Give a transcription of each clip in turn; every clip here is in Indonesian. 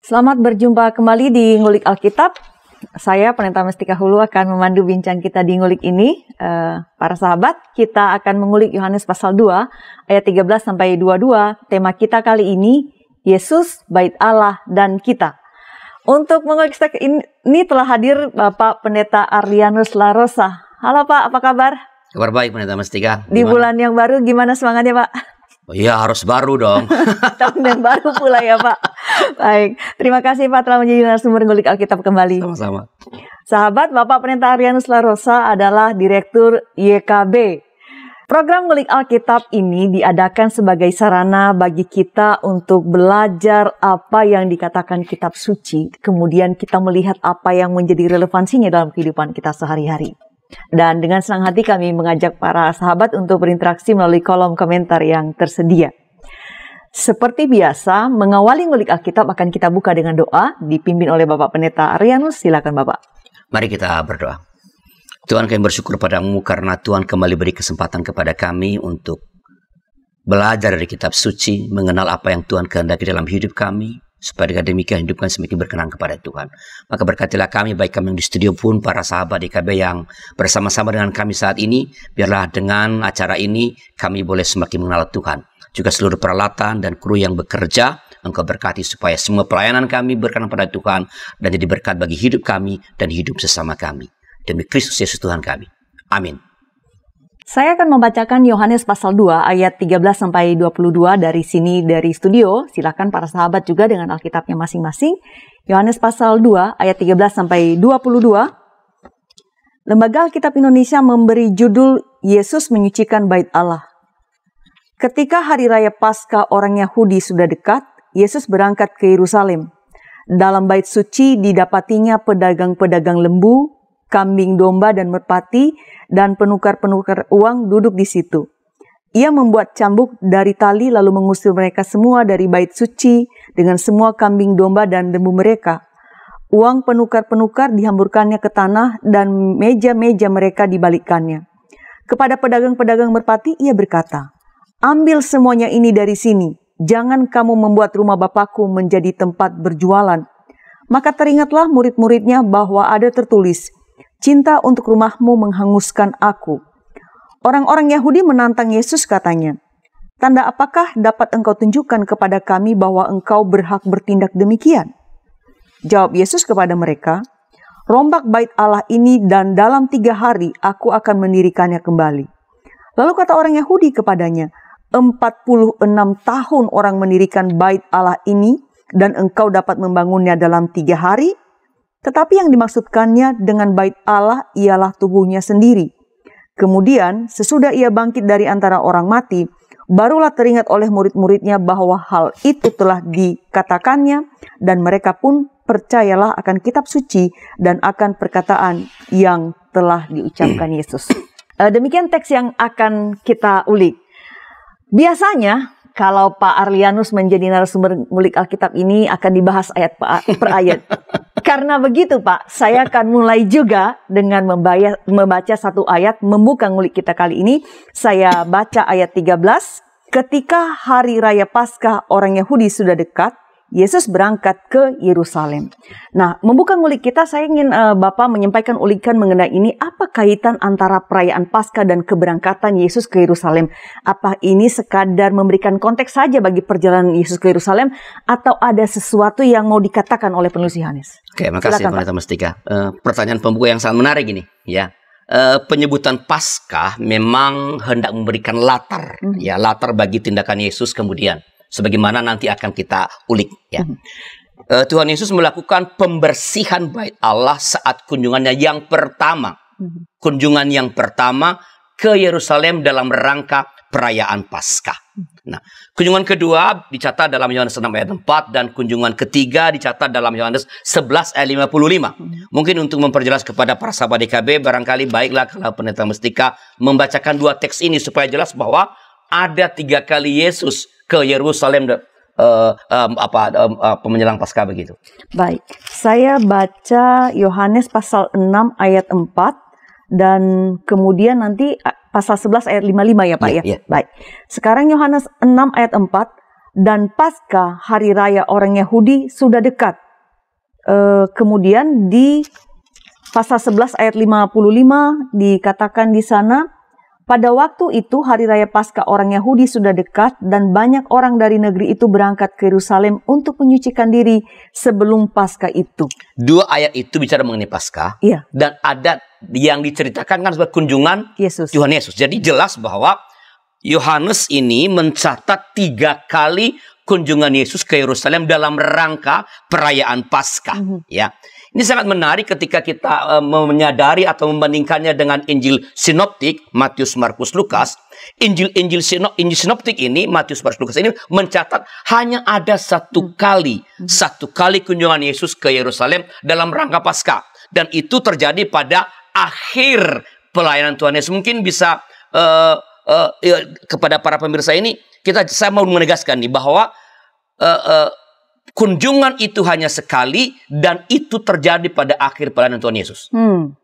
Selamat berjumpa kembali di Ngulik Alkitab. Saya, Pendeta Mestika Hulu, akan memandu bincang kita di Ngulik ini. Para sahabat, kita akan mengulik Yohanes pasal 2, ayat 13-22. Tema kita kali ini, Yesus, Bait Allah, dan kita. Untuk mengulik ini telah hadir Bapak Pendeta Arlianus Larosa. Halo Pak, apa kabar? Kabar baik, Pendeta Mestika. Di bulan yang baru, gimana semangatnya Pak? Oh iya, harus baru dong. Tahun yang baru pula ya Pak. Baik, terima kasih Pak telah menjadi narasumber Ngulik Alkitab kembali. Sama-sama. Sahabat, Bapak Pendeta Arlianus Larosa adalah Direktur YKB. Program Ngulik Alkitab ini diadakan sebagai sarana bagi kita untuk belajar apa yang dikatakan kitab suci. Kemudian kita melihat apa yang menjadi relevansinya dalam kehidupan kita sehari-hari. Dan dengan senang hati kami mengajak para sahabat untuk berinteraksi melalui kolom komentar yang tersedia. Seperti biasa, mengawali Ngulik Alkitab akan kita buka dengan doa, dipimpin oleh Bapak Pendeta Arlianus. Silakan Bapak. Mari kita berdoa. Tuhan, kami bersyukur padamu karena Tuhan kembali beri kesempatan kepada kami untuk belajar dari kitab suci, mengenal apa yang Tuhan kehendaki dalam hidup kami, supaya dengan demikian hidup kami semakin berkenan kepada Tuhan. Maka berkatilah kami, baik kami yang di studio pun, para sahabat IKB yang bersama-sama dengan kami saat ini, biarlah dengan acara ini kami boleh semakin mengenal Tuhan. Juga seluruh peralatan dan kru yang bekerja, Engkau berkati supaya semua pelayanan kami berkenan pada Tuhan, dan jadi berkat bagi hidup kami dan hidup sesama kami. Demi Kristus Yesus Tuhan kami. Amin. Saya akan membacakan Yohanes pasal 2 ayat 13-22 dari sini dari studio. Silakan para sahabat juga dengan Alkitabnya masing-masing. Yohanes pasal 2 ayat 13-22. Lembaga Alkitab Indonesia memberi judul Yesus menyucikan Bait Allah. Ketika hari raya Paskah orang Yahudi sudah dekat, Yesus berangkat ke Yerusalem. Dalam bait suci didapatinya pedagang-pedagang lembu, kambing domba dan merpati, dan penukar-penukar uang duduk di situ. Ia membuat cambuk dari tali lalu mengusir mereka semua dari bait suci dengan semua kambing domba dan lembu mereka. Uang penukar-penukar dihamburkannya ke tanah dan meja-meja mereka dibalikkannya. Kepada pedagang-pedagang merpati ia berkata, "Ambil semuanya ini dari sini, jangan kamu membuat rumah Bapakku menjadi tempat berjualan." Maka teringatlah murid-muridnya bahwa ada tertulis, "Cinta untuk rumahmu menghanguskan aku." Orang-orang Yahudi menantang Yesus katanya, "Tanda apakah dapat engkau tunjukkan kepada kami bahwa engkau berhak bertindak demikian?" Jawab Yesus kepada mereka, "Rombak bait Allah ini dan dalam 3 hari aku akan mendirikannya kembali." Lalu kata orang Yahudi kepadanya, 46 tahun orang mendirikan bait Allah ini dan engkau dapat membangunnya dalam 3 hari? Tetapi yang dimaksudkannya dengan bait Allah ialah tubuhnya sendiri. Kemudian sesudah ia bangkit dari antara orang mati, barulah teringat oleh murid-muridnya bahwa hal itu telah dikatakannya, dan mereka pun percayalah akan kitab suci dan akan perkataan yang telah diucapkan Yesus. Demikian teks yang akan kita ulik. Biasanya kalau Pak Arlianus menjadi narasumber Ngulik Alkitab ini akan dibahas ayat per ayat. Karena begitu Pak, saya akan mulai juga dengan membaca satu ayat, membuka ngulik kita kali ini. Saya baca ayat 13. Ketika hari raya Paskah orang Yahudi sudah dekat, Yesus berangkat ke Yerusalem. Nah, membuka ngulik kita, saya ingin Bapak menyampaikan ulikan mengenai ini. Apa kaitan antara perayaan Paskah dan keberangkatan Yesus ke Yerusalem? Apa ini sekadar memberikan konteks saja bagi perjalanan Yesus ke Yerusalem, atau ada sesuatu yang mau dikatakan oleh penulis Yohanes? Oke, makasih Pendeta Mestika. Pertanyaan pembuka yang sangat menarik ini, ya. Penyebutan Paskah memang hendak memberikan latar, ya, latar bagi tindakan Yesus kemudian. Sebagaimana nanti akan kita ulik, ya. Tuhan Yesus melakukan pembersihan bait Allah saat kunjungannya yang pertama. Kunjungan yang pertama ke Yerusalem dalam rangka perayaan Paskah. Nah, kunjungan kedua dicatat dalam Yohanes 6 ayat 4 dan kunjungan ketiga dicatat dalam Yohanes 11 ayat 55. Mungkin untuk memperjelas kepada para sahabat DKB, barangkali baiklah kalau Pendeta Mestika membacakan 2 teks ini supaya jelas bahwa ada 3 kali Yesus ke Yerusalem menjelang Paskah begitu. Baik, saya baca Yohanes pasal 6 ayat 4 dan kemudian nanti pasal 11 ayat 55 ya Pak ya. Yeah. Baik. Sekarang Yohanes 6 ayat 4. dan Paskah hari raya orang Yahudi sudah dekat. Kemudian di pasal 11 ayat 55 dikatakan di sana, pada waktu itu hari raya Paskah orang Yahudi sudah dekat dan banyak orang dari negeri itu berangkat ke Yerusalem untuk menyucikan diri sebelum Paskah itu. Dua ayat itu bicara mengenai Paskah. Iya. Dan ada yang diceritakan kan sebagai kunjungan Yesus. Tuhan Yesus. Jadi jelas bahwa Yohanes ini mencatat 3 kali kunjungan Yesus ke Yerusalem dalam rangka perayaan Paskah. Ya. Ini sangat menarik ketika kita menyadari atau membandingkannya dengan Injil Sinoptik, Matius, Markus, Lukas. Injil Sinoptik ini, Matius, Markus, Lukas ini mencatat hanya ada satu kali kunjungan Yesus ke Yerusalem dalam rangka Paskah. Dan itu terjadi pada akhir pelayanan Tuhan Yesus. Mungkin bisa kepada para pemirsa ini, saya mau menegaskan nih bahwa kunjungan itu hanya sekali dan itu terjadi pada akhir pelayanan Tuhan Yesus.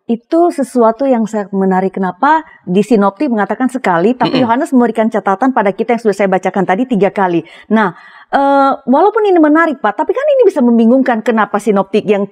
Itu sesuatu yang sangat menarik. Kenapa di Sinoptik mengatakan sekali, tapi Yohanes memberikan catatan pada kita yang sudah saya bacakan tadi 3 kali. Nah, walaupun ini menarik Pak, tapi kan ini bisa membingungkan kenapa Sinoptik yang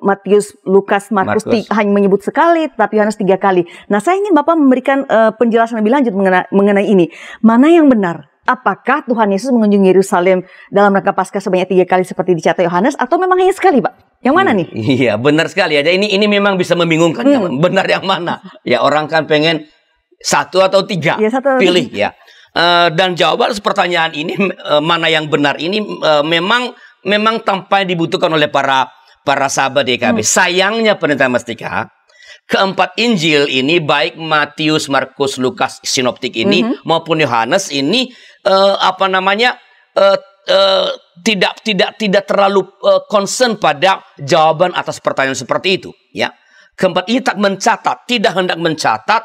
Matius, Lukas, Markus hanya menyebut sekali, tapi Yohanes 3 kali. Nah, saya ingin Bapak memberikan penjelasan lebih lanjut mengenai ini. Mana yang benar? Apakah Tuhan Yesus mengunjungi Yerusalem dalam rangka Paskah sebanyak 3 kali seperti dicatat Yohanes, atau memang hanya sekali, Pak? Yang mana nih? Iya, benar sekali. Ya. Ini memang bisa membingungkan. Benar yang mana? Ya, orang kan pengen 1 atau 3. Ya, 1 atau 3. Pilih ya. Dan jawaban pertanyaan ini mana yang benar ini memang tampaknya dibutuhkan oleh para sahabat DKB. Sayangnya Pendeta Mastika, keempat Injil ini, baik Matius, Markus, Lukas, Sinoptik ini maupun Yohanes ini tidak terlalu concern pada jawaban atas pertanyaan seperti itu. Ya, keempat ini tidak hendak mencatat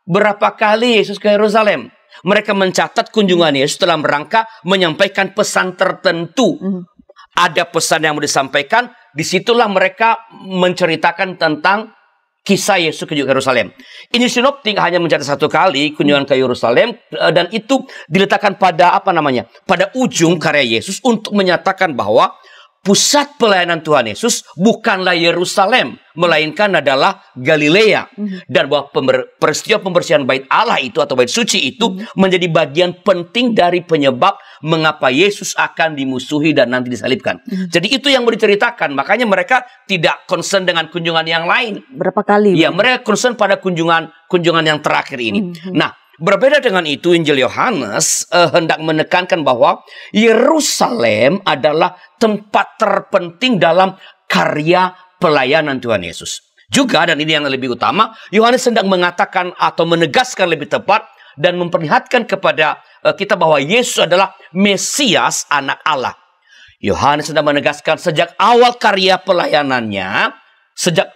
berapa kali Yesus ke Yerusalem. Mereka mencatat kunjungan Yesus dalam rangka menyampaikan pesan tertentu. Ada pesan yang mau disampaikan, disitulah mereka menceritakan tentang kisah Yesus ke Yerusalem. Ini Sinoptik hanya mencatat 1 kali kunjungan ke Yerusalem, dan itu diletakkan pada pada ujung karya Yesus untuk menyatakan bahwa pusat pelayanan Tuhan Yesus bukanlah Yerusalem, melainkan adalah Galilea. Dan bahwa peristiwa pembersihan bait Allah itu atau bait suci itu menjadi bagian penting dari penyebab mengapa Yesus akan dimusuhi dan nanti disalibkan. Jadi itu yang mau diceritakan. Makanya mereka tidak concern dengan kunjungan yang lain. Berapa kali? Ya, mereka concern pada kunjungan yang terakhir ini. Nah, berbeda dengan itu, Injil Yohanes hendak menekankan bahwa Yerusalem adalah tempat terpenting dalam karya pelayanan Tuhan Yesus. Juga, dan ini yang lebih utama, Yohanes hendak mengatakan atau menegaskan lebih tepat dan memperlihatkan kepada kita bahwa Yesus adalah Mesias, anak Allah. Yohanes hendak menegaskan sejak awal karya pelayanannya, sejak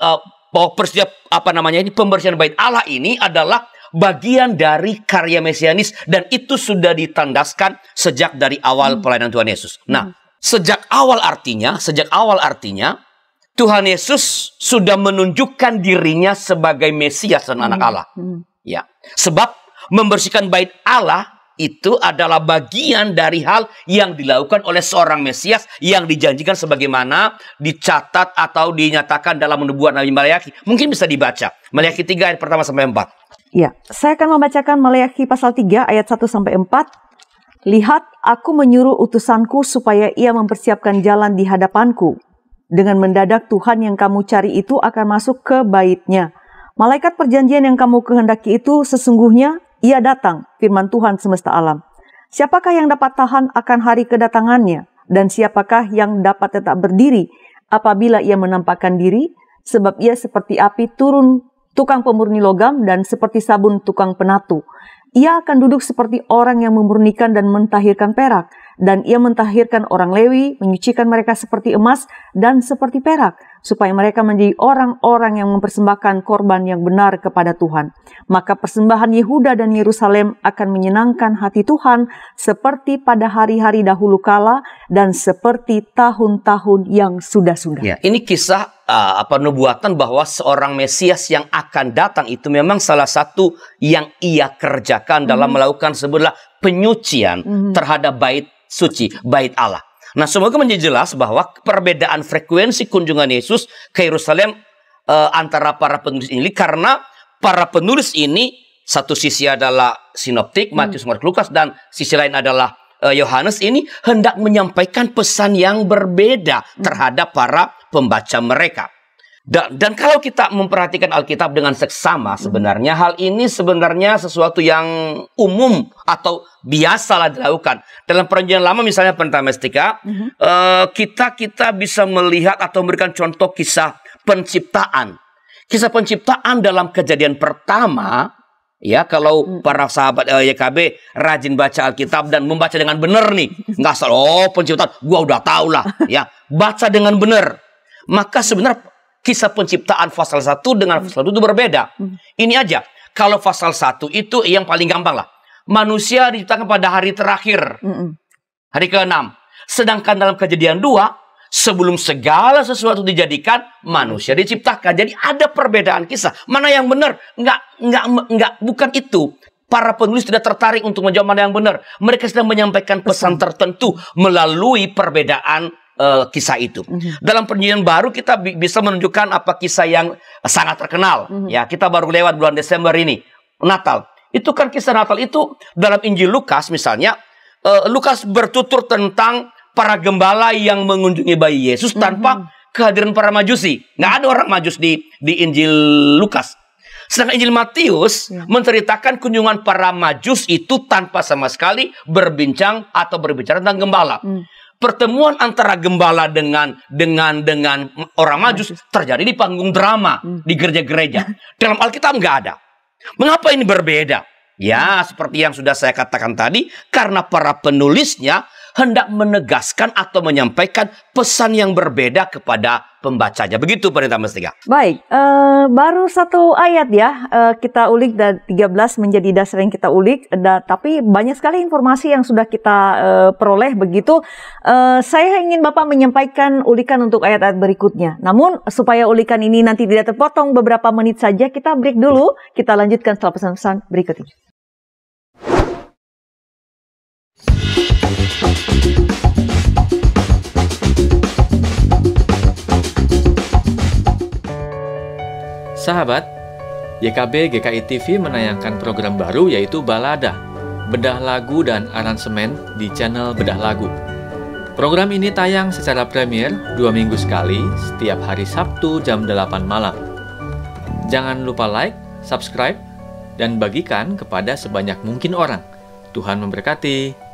pembersihan bait Allah ini adalah bagian dari karya mesianis, dan itu sudah ditandaskan sejak dari awal pelayanan Tuhan Yesus. Nah, sejak awal artinya Tuhan Yesus sudah menunjukkan dirinya sebagai Mesias dan anak Allah. Ya, sebab membersihkan bait Allah itu adalah bagian dari hal yang dilakukan oleh seorang Mesias yang dijanjikan sebagaimana dicatat atau dinyatakan dalam nubuat Nabi Maleakhi. Mungkin bisa dibaca Maleakhi 3 ayat pertama sampai 4. Ya, saya akan membacakan Maleakhi pasal 3 ayat 1 sampai 4. Lihat, aku menyuruh utusanku supaya ia mempersiapkan jalan di hadapanku. Dengan mendadak Tuhan yang kamu cari itu akan masuk ke bait-Nya. Malaikat perjanjian yang kamu kehendaki itu sesungguhnya ia datang, firman Tuhan semesta alam. Siapakah yang dapat tahan akan hari kedatangannya? Dan siapakah yang dapat tetap berdiri apabila ia menampakkan diri? Sebab ia seperti api turun tukang pemurni logam dan seperti sabun tukang penatu. Ia akan duduk seperti orang yang memurnikan dan mentahirkan perak. Dan ia mentahirkan orang Lewi, menyucikan mereka seperti emas dan seperti perak, supaya mereka menjadi orang-orang yang mempersembahkan korban yang benar kepada Tuhan. Maka persembahan Yehuda dan Yerusalem akan menyenangkan hati Tuhan, seperti pada hari-hari dahulu kala dan seperti tahun-tahun yang sudah-sudah. Ya, ini kisah nubuatan bahwa seorang Mesias yang akan datang itu memang salah satu yang ia kerjakan dalam melakukan sebuah penyucian terhadap bait suci, bait Allah. Nah, semoga menjadi jelas bahwa perbedaan frekuensi kunjungan Yesus ke Yerusalem antara para penulis ini, karena para penulis ini satu sisi adalah sinoptik, Matius, Markus, Lukas, dan sisi lain adalah Yohanes, ini hendak menyampaikan pesan yang berbeda terhadap para pembaca mereka. Dan kalau kita memperhatikan Alkitab dengan seksama, sebenarnya hal ini sebenarnya sesuatu yang umum atau biasalah dilakukan. Dalam Perjanjian Lama misalnya Pendeta Mestika, kita bisa melihat atau memberikan contoh kisah penciptaan. Kisah penciptaan dalam Kejadian pertama, ya, kalau para sahabat YKB rajin baca Alkitab dan membaca dengan benar nih, nggak asal penciptaan, gua udah tahu lah, ya, baca dengan benar. Maka sebenarnya kisah penciptaan pasal 1 dengan pasal 2 itu berbeda. Ini aja, kalau pasal 1 itu yang paling gampang lah. Manusia diciptakan pada hari terakhir, hari ke-6. Sedangkan dalam Kejadian 2, sebelum segala sesuatu dijadikan, manusia diciptakan. Jadi ada perbedaan kisah. Mana yang benar? Enggak, bukan itu. Para penulis tidak tertarik untuk menjawab mana yang benar. Mereka sedang menyampaikan pesan tertentu melalui perbedaan kisah itu. Dalam Perjanjian Baru kita bisa menunjukkan apa kisah yang sangat terkenal. Ya, kita baru lewat bulan Desember ini, Natal. Itu kan kisah Natal itu dalam Injil Lukas misalnya, Lukas bertutur tentang para gembala yang mengunjungi bayi Yesus tanpa kehadiran para majusi. Nggak ada orang majus di Injil Lukas. Sedangkan Injil Matius menceritakan kunjungan para majus itu tanpa sama sekali berbincang atau berbicara tentang gembala. Pertemuan antara gembala dengan orang majus terjadi di panggung drama di gereja-gereja. Dalam Alkitab nggak ada. Mengapa ini berbeda? Ya, seperti yang sudah saya katakan tadi, karena para penulisnya hendak menegaskan atau menyampaikan pesan yang berbeda kepada pembacanya. Begitu Pendeta Mestika. Baik, baru satu ayat ya, kita ulik dan 13 menjadi dasar yang kita ulik, tapi banyak sekali informasi yang sudah kita peroleh begitu. Saya ingin Bapak menyampaikan ulikan untuk ayat-ayat berikutnya. Namun supaya ulikan ini nanti tidak terpotong beberapa menit saja, kita break dulu, kita lanjutkan setelah pesan-pesan berikut ini. Sahabat, YKB GKI TV menayangkan program baru yaitu Balada, bedah lagu dan aransemen di channel Bedah Lagu. Program ini tayang secara premier 2 minggu sekali setiap hari Sabtu jam 8 malam. Jangan lupa like, subscribe, dan bagikan kepada sebanyak mungkin orang. Tuhan memberkati.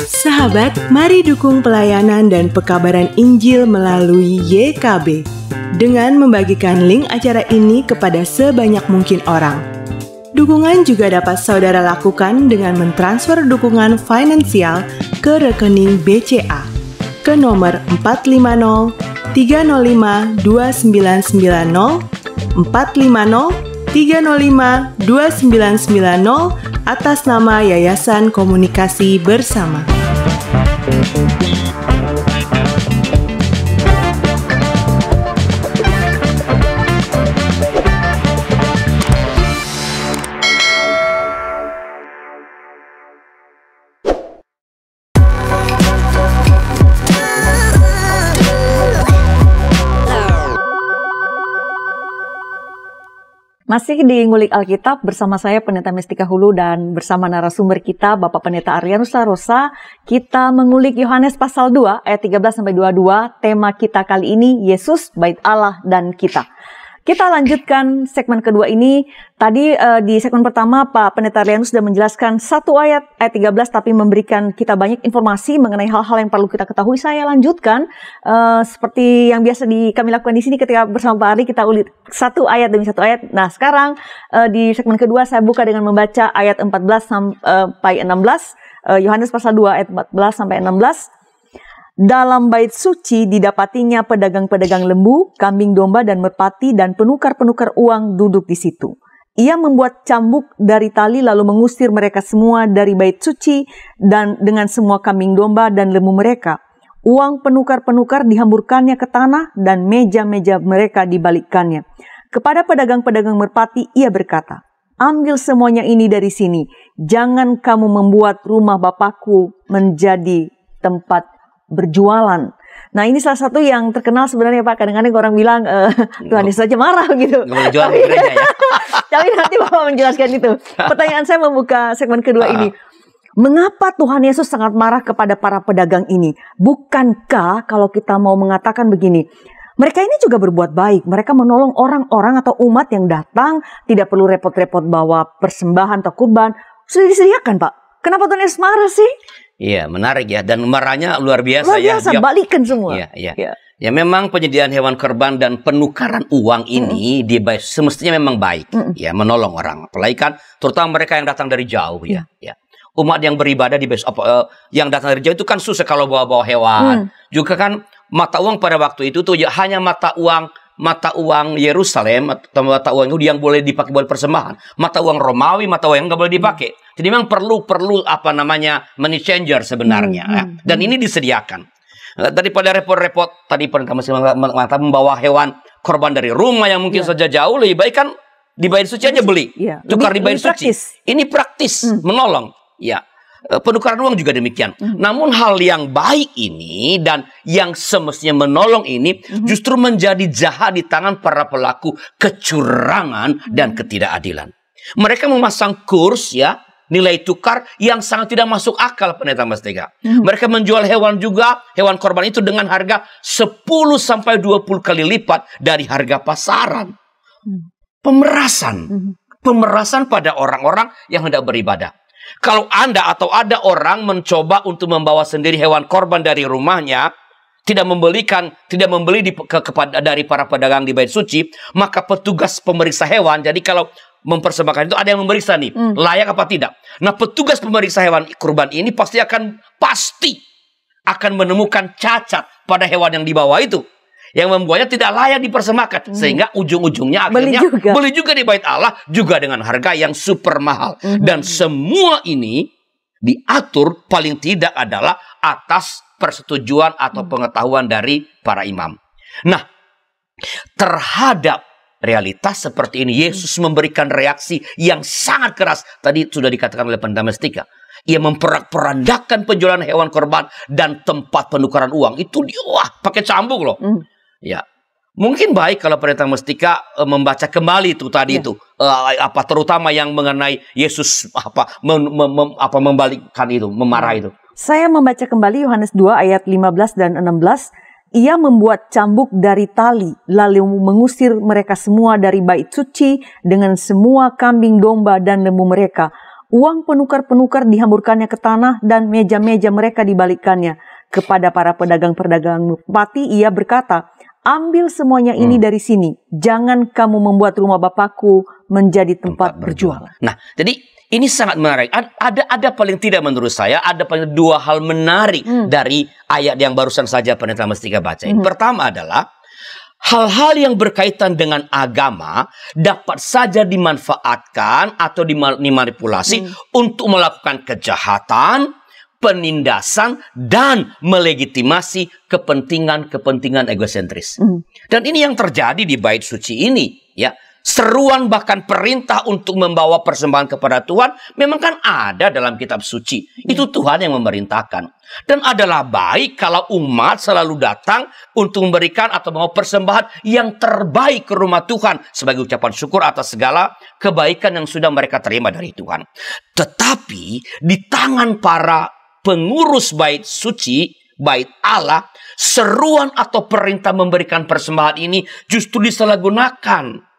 Sahabat, mari dukung pelayanan dan pekabaran Injil melalui YKB dengan membagikan link acara ini kepada sebanyak mungkin orang. Dukungan juga dapat saudara lakukan dengan mentransfer dukungan finansial ke rekening BCA ke nomor 450 305 2990 450 305 2990 atas nama Yayasan Komunikasi Bersama. Masih di Ngulik Alkitab bersama saya Pendeta Mestika Hulu dan bersama narasumber kita Bapak Pendeta Arianus Larosa. Kita mengulik Yohanes pasal 2 ayat 13-22. Tema kita kali ini Yesus, Bait Allah dan kita. Kita lanjutkan segmen kedua ini. Tadi di segmen pertama Pak Pendeta Rianus sudah menjelaskan satu ayat 13 tapi memberikan kita banyak informasi mengenai hal-hal yang perlu kita ketahui. Saya lanjutkan seperti yang biasa kami lakukan di sini ketika bersama Pak Ari, kita ulit satu ayat demi satu ayat. Nah, sekarang di segmen kedua saya buka dengan membaca ayat 14 sampai 16. Yohanes pasal 2 ayat 14 sampai 16. Dalam bait suci didapatinya pedagang-pedagang lembu, kambing domba dan merpati dan penukar-penukar uang duduk di situ. Ia membuat cambuk dari tali lalu mengusir mereka semua dari bait suci dan dengan semua kambing domba dan lembu mereka. Uang penukar-penukar dihamburkannya ke tanah dan meja-meja mereka dibalikkannya. Kepada pedagang-pedagang merpati ia berkata, "Ambil semuanya ini dari sini. Jangan kamu membuat rumah Bapakku menjadi tempat berjualan." Nah, ini salah satu yang terkenal sebenarnya Pak. Kadang-kadang orang bilang Tuhan Yesus saja marah gitu. Nggak jual di gereja ya. Tapi nanti Bapak menjelaskan itu. Pertanyaan saya membuka segmen kedua ini. Mengapa Tuhan Yesus sangat marah kepada para pedagang ini? Bukankah kalau kita mau mengatakan begini, mereka ini juga berbuat baik. Mereka menolong orang-orang atau umat yang datang, tidak perlu repot-repot bawa persembahan atau kurban. Sudah disediakan Pak. Kenapa Tuhan Yesus marah sih? Iya, menarik ya. Dan marahnya luar biasa ya. Luar biasa, balikan semua. Iya. Ya memang penyediaan hewan kurban dan penukaran uang ini semestinya memang baik. Ya, menolong orang. Apalagi kan terutama mereka yang datang dari jauh ya. Umat yang beribadah yang datang dari jauh itu kan susah kalau bawa-bawa hewan. Juga kan mata uang pada waktu itu tuh ya hanya mata uang Yerusalem atau mata uang Yahudi yang boleh dipakai buat persembahan. Mata uang Romawi, mata uang yang nggak boleh dipakai. Jadi memang perlu money changer sebenarnya. Dan ini disediakan. Daripada repot-repot tadi pernah masih membawa hewan korban dari rumah yang mungkin saja jauh, lebih baik kan di bait suci aja beli. Tukar di bait suci. Ini praktis, menolong. Ya. Penukaran uang juga demikian. Namun hal yang baik ini dan yang semestinya menolong ini justru menjadi jahat di tangan para pelaku kecurangan dan ketidakadilan. Mereka memasang kurs ya, nilai tukar yang sangat tidak masuk akal Pendeta Mas Tega. Mereka menjual hewan korban itu dengan harga 10-20 kali lipat dari harga pasaran. Pemerasan pada orang-orang yang hendak beribadah. Kalau Anda atau ada orang mencoba untuk membawa sendiri hewan korban dari rumahnya, tidak membeli dari para pedagang di bait suci, maka petugas pemeriksa hewan, jadi kalau mempersembahkan itu ada yang memeriksa nih, layak apa tidak. Nah, petugas pemeriksa hewan kurban ini pasti akan menemukan cacat pada hewan yang dibawa itu, yang membuatnya tidak layak dipersembahkan, sehingga ujung-ujungnya akhirnya beli juga di bait Allah, juga dengan harga yang super mahal. Dan semua ini diatur paling tidak adalah atas persetujuan atau pengetahuan dari para imam. Nah, terhadap realitas seperti ini, Yesus memberikan reaksi yang sangat keras. Tadi sudah dikatakan oleh Pendeta Mestika. Ia memperak-perandakan penjualan hewan korban dan tempat penukaran uang. Itu pakai cambuk loh. Ya, mungkin baik kalau Pendeta Mestika membaca kembali itu tadi itu terutama yang mengenai Yesus membalikkan itu, memarah itu. Saya membaca kembali Yohanes 2 ayat 15 dan 16. Ia membuat cambuk dari tali lalu mengusir mereka semua dari bait suci dengan semua kambing domba dan lembu mereka. Uang penukar-penukar dihamburkannya ke tanah dan meja-meja mereka dibalikkannya. Kepada para pedagang-pedagang merpati ia berkata, "Ambil semuanya ini dari sini. Jangan kamu membuat rumah Bapakku menjadi tempat berjualan." Nah, jadi ini sangat menarik. Ada paling tidak menurut saya, ada paling dua hal menarik dari ayat yang barusan saja Pendeta Mestika baca. Pertama adalah hal-hal yang berkaitan dengan agama dapat saja dimanfaatkan atau dimanipulasi untuk melakukan kejahatan, penindasan, dan melegitimasi kepentingan egosentris. Dan ini yang terjadi di bait suci ini, ya. Seruan bahkan perintah untuk membawa persembahan kepada Tuhan memang kan ada dalam kitab suci. Itu Tuhan yang memerintahkan. Dan adalah baik kalau umat selalu datang untuk memberikan atau membawa persembahan yang terbaik ke rumah Tuhan sebagai ucapan syukur atas segala kebaikan yang sudah mereka terima dari Tuhan. Tetapi di tangan para pengurus bait suci, bait Allah, seruan atau perintah memberikan persembahan ini justru disalahgunakan.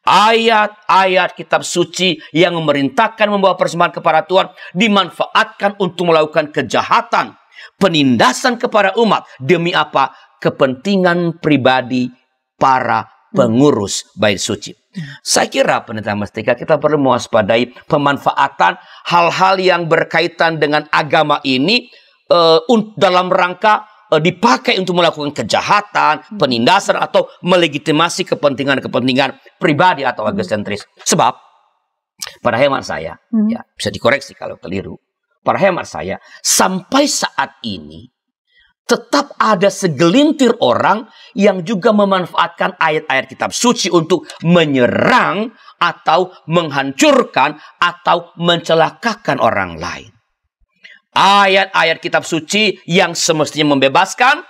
Ayat-ayat kitab suci yang memerintahkan membawa persembahan kepada Tuhan dimanfaatkan untuk melakukan kejahatan, penindasan kepada umat. Demi apa? Kepentingan pribadi para pengurus bait suci. Saya kira pendeta Mustika, kita perlu mewaspadai pemanfaatan hal-hal yang berkaitan dengan agama ini dalam rangka dipakai untuk melakukan kejahatan, penindasan, atau melegitimasi kepentingan-kepentingan pribadi atau egosentris. Sebab pada hemat saya, ya bisa dikoreksi kalau keliru. Pada hemat saya, sampai saat ini tetap ada segelintir orang yang juga memanfaatkan ayat-ayat kitab suci untuk menyerang atau menghancurkan atau mencelakakan orang lain. Ayat-ayat kitab suci yang semestinya membebaskan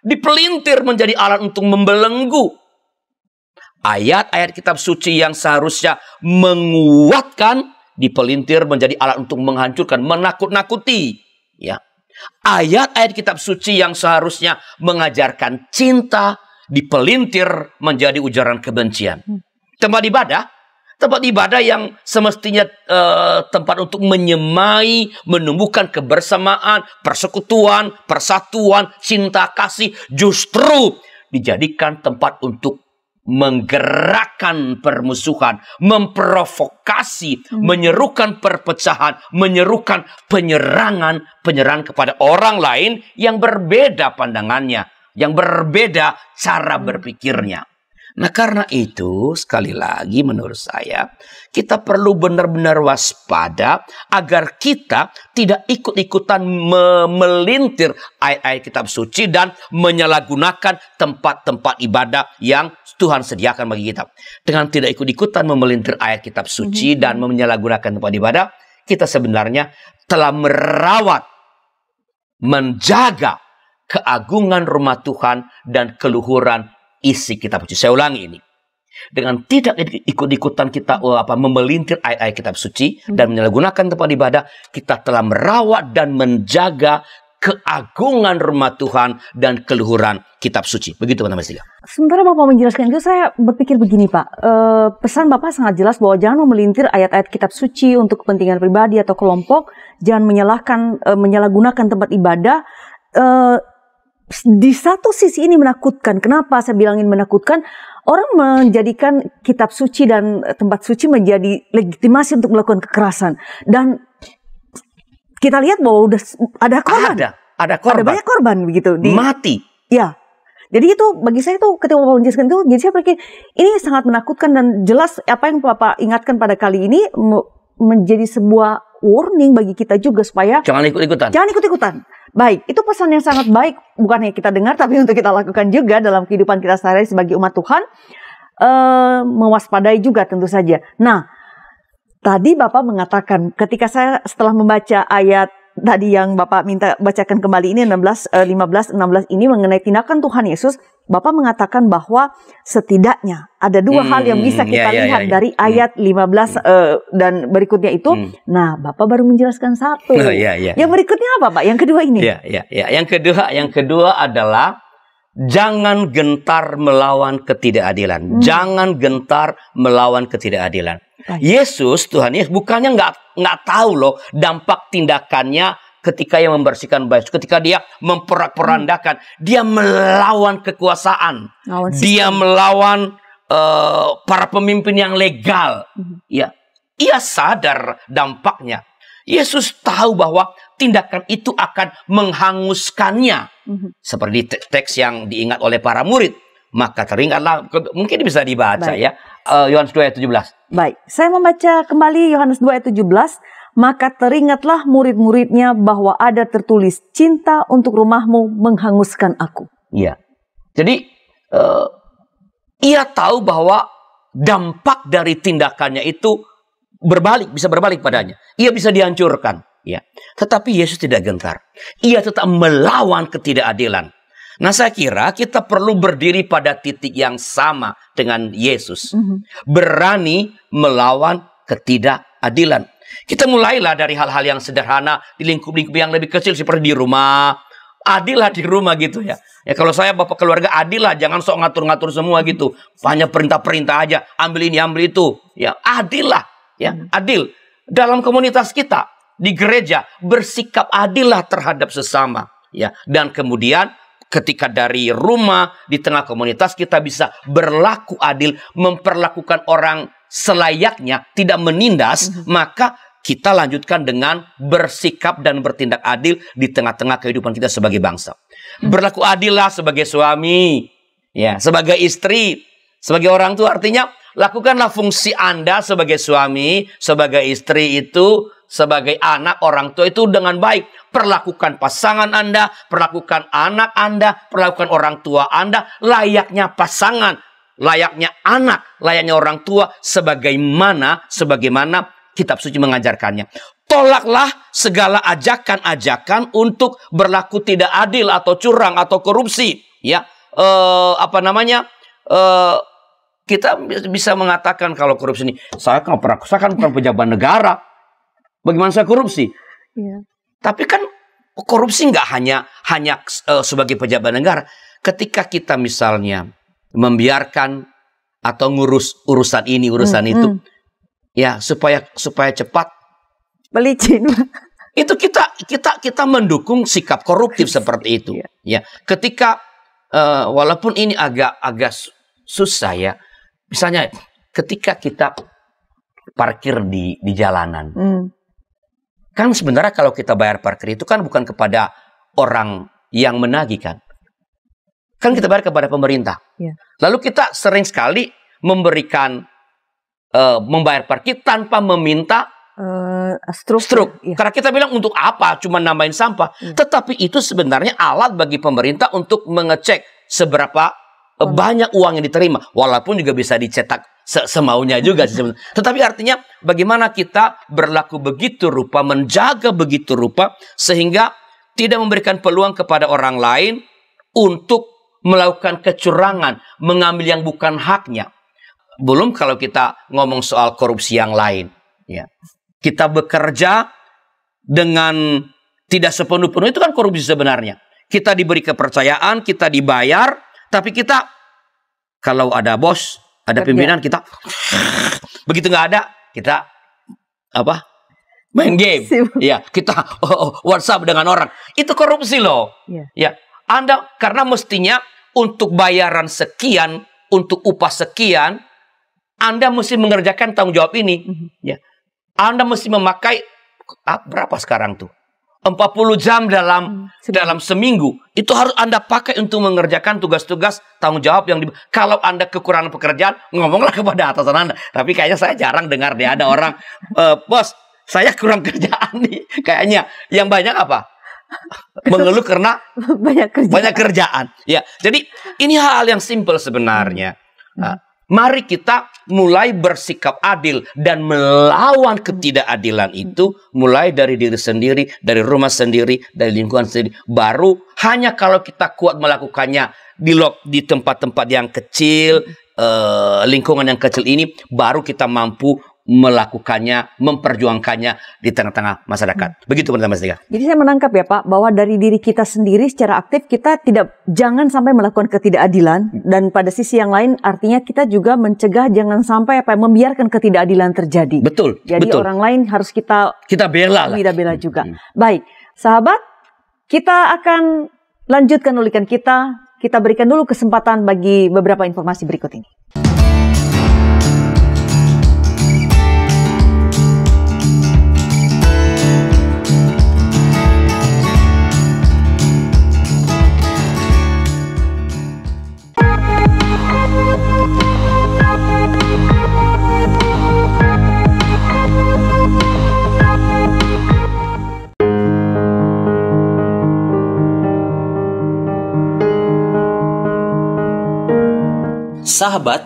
dipelintir menjadi alat untuk membelenggu. Ayat-ayat kitab suci yang seharusnya menguatkan dipelintir menjadi alat untuk menghancurkan, menakut-nakuti. Ya. Ayat-ayat kitab suci yang seharusnya mengajarkan cinta dipelintir menjadi ujaran kebencian. Tempat ibadah yang semestinya tempat untuk menyemai, menumbuhkan kebersamaan, persekutuan, persatuan, cinta kasih, justru dijadikan tempat untuk menggerakkan permusuhan, memprovokasi, menyerukan perpecahan, menyerukan penyerangan kepada orang lain yang berbeda pandangannya, yang berbeda cara berpikirnya. Nah, karena itu, sekali lagi menurut saya, kita perlu benar-benar waspada agar kita tidak ikut-ikutan melintir ayat-ayat kitab suci dan menyalahgunakan tempat-tempat ibadah yang Tuhan sediakan bagi kita. Dengan tidak ikut-ikutan memelintir ayat kitab suci dan menyalahgunakan tempat ibadah, kita sebenarnya telah merawat, menjaga keagungan rumah Tuhan dan keluhuran isi kitab suci. Saya ulangi ini. Dengan tidak ikut-ikutan kita memelintir ayat-ayat kitab suci dan menyalahgunakan tempat ibadah, kita telah merawat dan menjaga keagungan rumah Tuhan dan keluhuran kitab suci. Begitu Pak Mustika. Sementara Bapak menjelaskan itu, saya berpikir begini Pak. Pesan Bapak sangat jelas bahwa jangan memelintir ayat-ayat kitab suci untuk kepentingan pribadi atau kelompok. Jangan menyalahgunakan tempat ibadah. Di satu sisi ini menakutkan. Kenapa saya bilangin menakutkan? Orang menjadikan kitab suci dan tempat suci menjadi legitimasi untuk melakukan kekerasan. Dan kita lihat bahwa udah ada korban. Ada korban. Ada banyak korban begitu. Mati. Ya. Jadi itu bagi saya itu ketika Bapak menjelaskan itu, jadi saya pikir ini sangat menakutkan dan jelas apa yang Bapak ingatkan pada kali ini menjadi sebuah warning bagi kita juga supaya jangan ikut-ikutan. Jangan ikut-ikutan. Baik, itu pesan yang sangat baik, bukan hanya kita dengar, tapi untuk kita lakukan juga dalam kehidupan kita sehari-hari sebagai umat Tuhan. Mewaspadai juga tentu saja. Nah, tadi Bapak mengatakan, ketika saya setelah membaca ayat tadi yang Bapak minta bacakan kembali ini, 15, 16 ini mengenai tindakan Tuhan Yesus, Bapak mengatakan bahwa setidaknya ada dua hal yang bisa kita lihat dari ayat 15 dan berikutnya itu. Nah, Bapak baru menjelaskan satu. Yang berikutnya apa, Pak? Yang kedua ini? Yang kedua adalah jangan gentar melawan ketidakadilan. Jangan gentar melawan ketidakadilan. Yesus, Tuhan Yesus, bukannya nggak tahu loh dampak tindakannya. Ketika yang membersihkan bait, ketika dia memporak-porandakan, dia melawan kekuasaan, dia melawan para pemimpin yang legal. Ya, ia sadar dampaknya. Yesus tahu bahwa tindakan itu akan menghanguskannya. Seperti teks yang diingat oleh para murid. Maka teringatlah, mungkin bisa dibaca. Baik. Ya, Yohanes 2 ayat 17. Baik, saya membaca kembali Yohanes 2 ayat 17. Maka teringatlah murid-muridnya bahwa ada tertulis, cinta untuk rumahmu menghanguskan aku. Iya. Jadi ia tahu bahwa dampak dari tindakannya itu bisa berbalik padanya. Ia bisa dihancurkan. Ya. Tetapi Yesus tidak gentar. Ia tetap melawan ketidakadilan. Nah, saya kira kita perlu berdiri pada titik yang sama dengan Yesus. Berani melawan ketidakadilan. Kita mulailah dari hal-hal yang sederhana di lingkup-lingkup yang lebih kecil seperti di rumah, adil lah di rumah gitu ya. Ya kalau saya bapak keluarga adil lah, jangan sok ngatur-ngatur semua gitu. Hanya perintah-perintah aja, ambil ini, ambil itu. Ya, adil lah, ya, adil. Dalam komunitas kita, di gereja, bersikap adil lah terhadap sesama, ya. Dan kemudian ketika dari rumah, di tengah komunitas kita bisa berlaku adil, memperlakukan orang selayaknya, tidak menindas, maka kita lanjutkan dengan bersikap dan bertindak adil di tengah-tengah kehidupan kita sebagai bangsa. Berlaku adil lah sebagai suami, ya, sebagai istri, sebagai orang tua. Artinya, lakukanlah fungsi Anda sebagai suami, sebagai istri itu, sebagai anak, orang tua itu dengan baik. Perlakukan pasangan Anda, perlakukan anak Anda, perlakukan orang tua Anda, layaknya pasangan, layaknya anak, layaknya orang tua, sebagaimana kitab suci mengajarkannya. Tolaklah segala ajakan-ajakan untuk berlaku tidak adil atau curang atau korupsi. Ya, kita bisa mengatakan kalau korupsi ini, saya kan bukan pejabat negara. Bagaimana saya korupsi? Iya. Tapi kan korupsi nggak hanya sebagai pejabat negara. Ketika kita misalnya membiarkan atau ngurus urusan ini, urusan itu, ya supaya cepat, pelicin. Itu kita mendukung sikap koruptif seperti itu. Ya, ketika walaupun ini agak susah ya. Misalnya ketika kita parkir di jalanan. Kan sebenarnya kalau kita bayar parkir itu kan bukan kepada orang yang menagih kan. Kan kita bayar kepada pemerintah. Ya. Lalu kita sering sekali membayar parkir tanpa meminta struk. Ya. Karena kita bilang untuk apa? Cuma nambahin sampah. Tetapi itu sebenarnya alat bagi pemerintah untuk mengecek seberapa banyak uang yang diterima. Walaupun juga bisa dicetak semaunya juga. Tetapi artinya bagaimana kita berlaku begitu rupa, menjaga begitu rupa, sehingga tidak memberikan peluang kepada orang lain untuk melakukan kecurangan, mengambil yang bukan haknya. Belum kalau kita ngomong soal korupsi yang lain. Ya. Kita bekerja dengan tidak sepenuh-penuh, itu kan korupsi sebenarnya. Kita diberi kepercayaan, kita dibayar, tapi kita kalau ada bos, ada pimpinan, kita begitu nggak ada, kita main game. Ya, kita WhatsApp dengan orang. Itu korupsi loh. Ya, Anda karena mestinya untuk bayaran sekian, untuk upah sekian, Anda mesti mengerjakan tanggung jawab ini. Ya. Anda mesti memakai berapa sekarang tuh? 40 jam dalam seminggu. Itu harus Anda pakai untuk mengerjakan tugas-tugas tanggung jawab yang kalau Anda kekurangan pekerjaan, ngomonglah kepada atasan Anda. Tapi kayaknya saya jarang dengar deh ada orang, bos, saya kurang kerjaan nih. Kayaknya yang banyak apa? Mengeluh karena banyak kerjaan. Ya, jadi ini hal yang simpel sebenarnya. Mari kita mulai bersikap adil dan melawan ketidakadilan itu mulai dari diri sendiri, dari rumah sendiri, dari lingkungan sendiri. Baru hanya kalau kita kuat melakukannya di tempat-tempat yang kecil, lingkungan yang kecil ini, baru kita mampu melakukannya, memperjuangkannya di tengah-tengah masyarakat. Begitu Mas Tiga. Jadi saya menangkap ya Pak, bahwa dari diri kita sendiri secara aktif kita jangan sampai melakukan ketidakadilan, dan pada sisi yang lain artinya kita juga mencegah jangan sampai membiarkan ketidakadilan terjadi. Betul. Jadi betul. Orang lain harus kita bela lah. Kita bela juga. Baik, sahabat, kita akan lanjutkan ulikan kita. Kita berikan dulu kesempatan bagi beberapa informasi berikut ini. Sahabat,